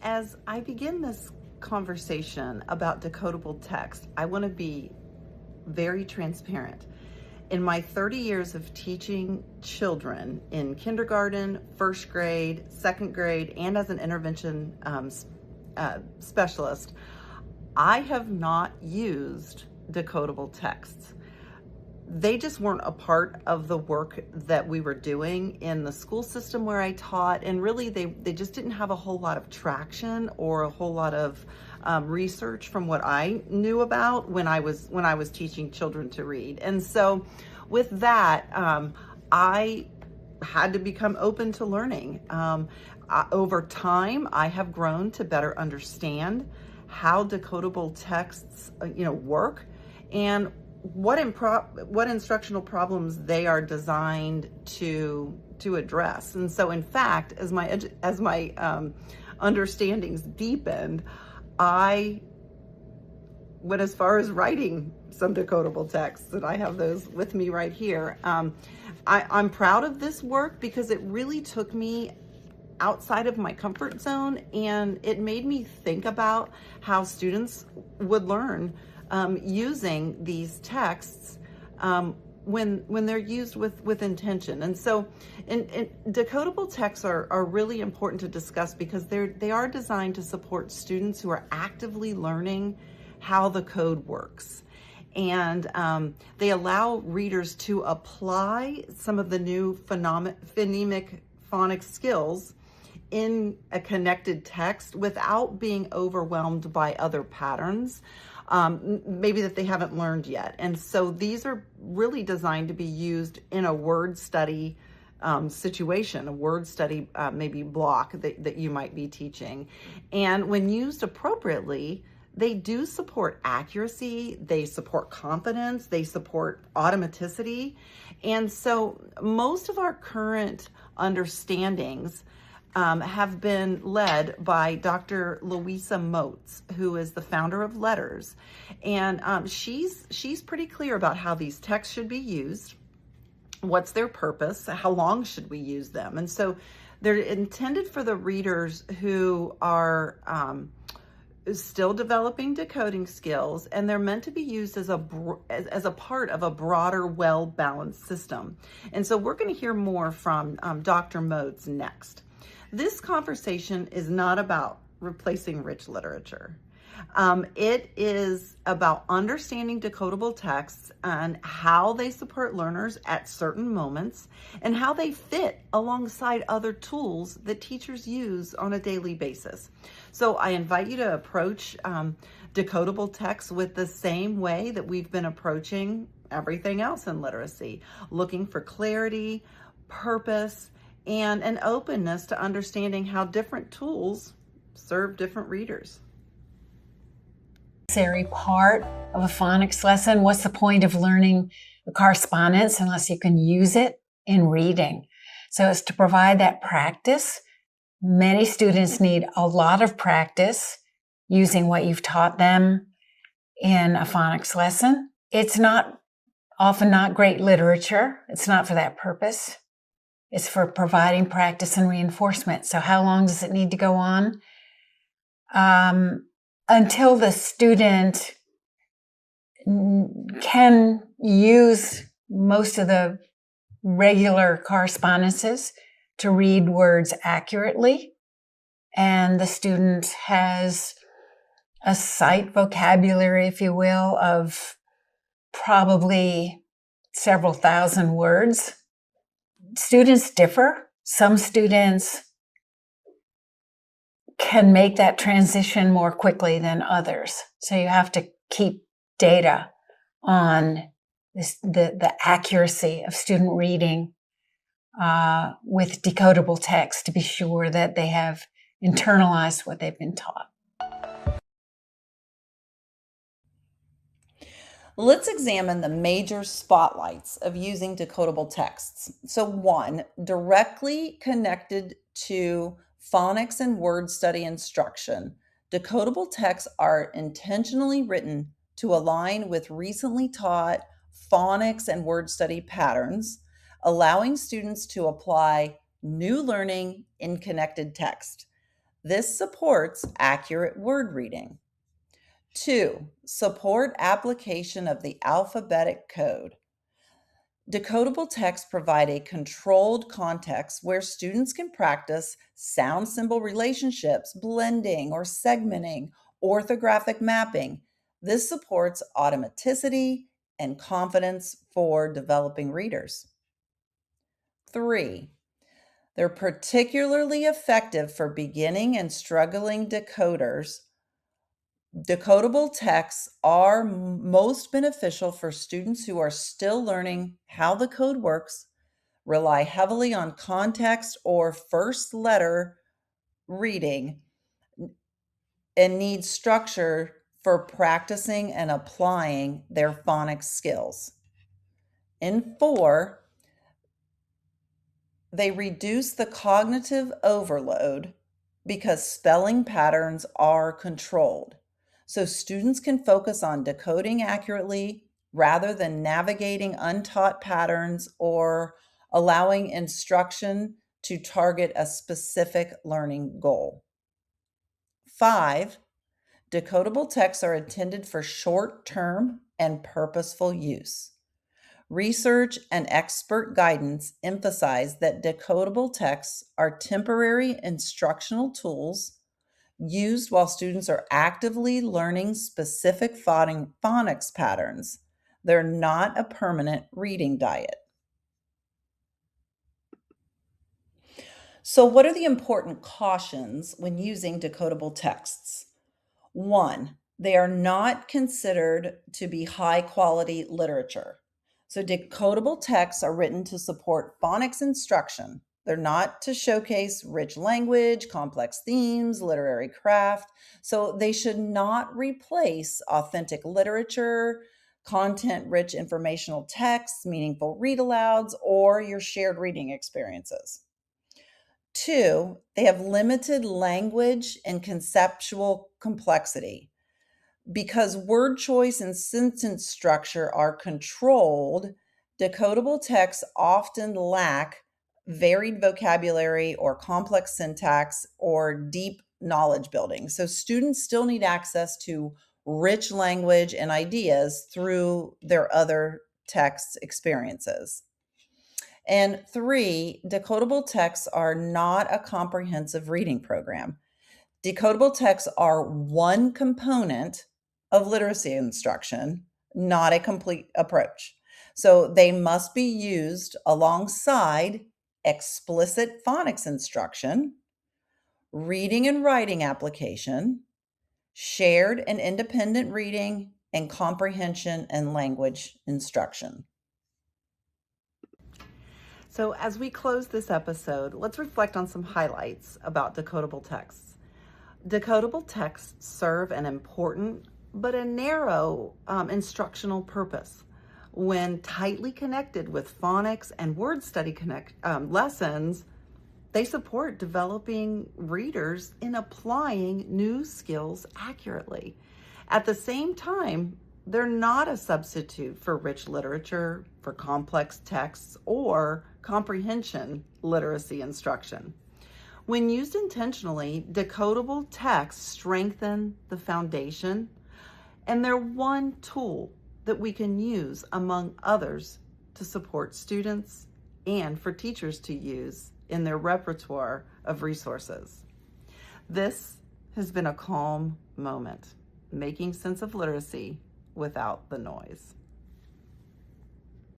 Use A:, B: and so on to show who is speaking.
A: As I begin this conversation about decodable text, I want to be very transparent. In my 30 years of teaching children in kindergarten, first grade, second grade, and as an intervention specialist, I have not used decodable texts. They just weren't a part of the work that we were doing in the school system where I taught, and really they just didn't have a whole lot of traction or a whole lot of research from what I knew about when I was teaching children to read. And so with that, I had to become open to learning. Over time, I have grown to better understand how decodable texts, work, and what instructional problems they are designed to address. And so, in fact, as my understandings deepened, I went as far as writing some decodable texts, and I have those with me right here. I'm proud of this work because it really took me outside of my comfort zone, and it made me think about how students would learn using these texts when they're used with intention. And so decodable texts are really important to discuss because they are designed to support students who are actively learning how the code works. And they allow readers to apply some of the new phonemic phonics skills in a connected text without being overwhelmed by other patterns, maybe that they haven't learned yet. And so these are really designed to be used in a word study situation, a word study maybe block that you might be teaching. And when used appropriately, they do support accuracy, they support confidence, they support automaticity. And so most of our current understandings have been led by Dr. Louisa Moats, who is the founder of Letters. And she's pretty clear about how these texts should be used, what's their purpose, how long should we use them. And so they're intended for the readers who are still developing decoding skills, and they're meant to be used as a part of a broader, well-balanced system. And so we're going to hear more from Dr. Moats next. This conversation is not about replacing rich literature. It is about understanding decodable texts and how they support learners at certain moments and how they fit alongside other tools that teachers use on a daily basis. So I invite you to approach decodable texts with the same way that we've been approaching everything else in literacy, looking for clarity, purpose, and an openness to understanding how different tools serve different readers.
B: Necessary part of a phonics lesson. What's the point of learning the correspondence unless you can use it in reading? So it's to provide that practice. Many students need a lot of practice using what you've taught them in a phonics lesson. It's often not great literature. It's not for that purpose. It's for providing practice and reinforcement. So how long does it need to go on? Until the student can use most of the regular correspondences to read words accurately, and the student has a sight vocabulary, if you will, of probably several thousand words. Students differ. Some students can make that transition more quickly than others. So you have to keep data on the accuracy of student reading with decodable text to be sure that they have internalized what they've been taught.
A: Let's examine the major spotlights of using decodable texts. So one, directly connected to phonics and word study instruction, decodable texts are intentionally written to align with recently taught phonics and word study patterns, allowing students to apply new learning in connected text. This supports accurate word reading. 2, support application of the alphabetic code. Decodable texts provide a controlled context where students can practice sound symbol relationships, blending or segmenting, orthographic mapping. This supports automaticity and confidence for developing readers. 3, they're particularly effective for beginning and struggling decoders. Decodable texts are most beneficial for students who are still learning how the code works, rely heavily on context or first letter reading, and need structure for practicing and applying their phonics skills. And 4, they reduce the cognitive overload because spelling patterns are controlled. So students can focus on decoding accurately rather than navigating untaught patterns or allowing instruction to target a specific learning goal. 5, decodable texts are intended for short-term and purposeful use. Research and expert guidance emphasize that decodable texts are temporary instructional tools used while students are actively learning specific phonics patterns. They're not a permanent reading diet. So, what are the important cautions when using decodable texts? 1, they are not considered to be high quality literature. So, decodable texts are written to support phonics instruction. They're not to showcase rich language, complex themes, literary craft. So, they should not replace authentic literature, content rich informational texts, meaningful read alouds, or your shared reading experiences. 2, they have limited language and conceptual complexity. Because word choice and sentence structure are controlled, decodable texts often lack varied vocabulary or complex syntax or deep knowledge building. So students still need access to rich language and ideas through their other text experiences. And 3, decodable texts are not a comprehensive reading program. Decodable texts are one component of literacy instruction, not a complete approach. So they must be used alongside explicit phonics instruction, reading and writing application, shared and independent reading, and comprehension and language instruction. So as we close this episode, let's reflect on some highlights about decodable texts. Decodable texts serve an important but a narrow instructional purpose. When tightly connected with phonics and word study lessons, they support developing readers in applying new skills accurately. At the same time, they're not a substitute for rich literature, for complex texts, or comprehension literacy instruction. When used intentionally, decodable texts strengthen the foundation, and they're one tool that we can use among others to support students and for teachers to use in their repertoire of resources. This has been a calm moment, making sense of literacy without the noise.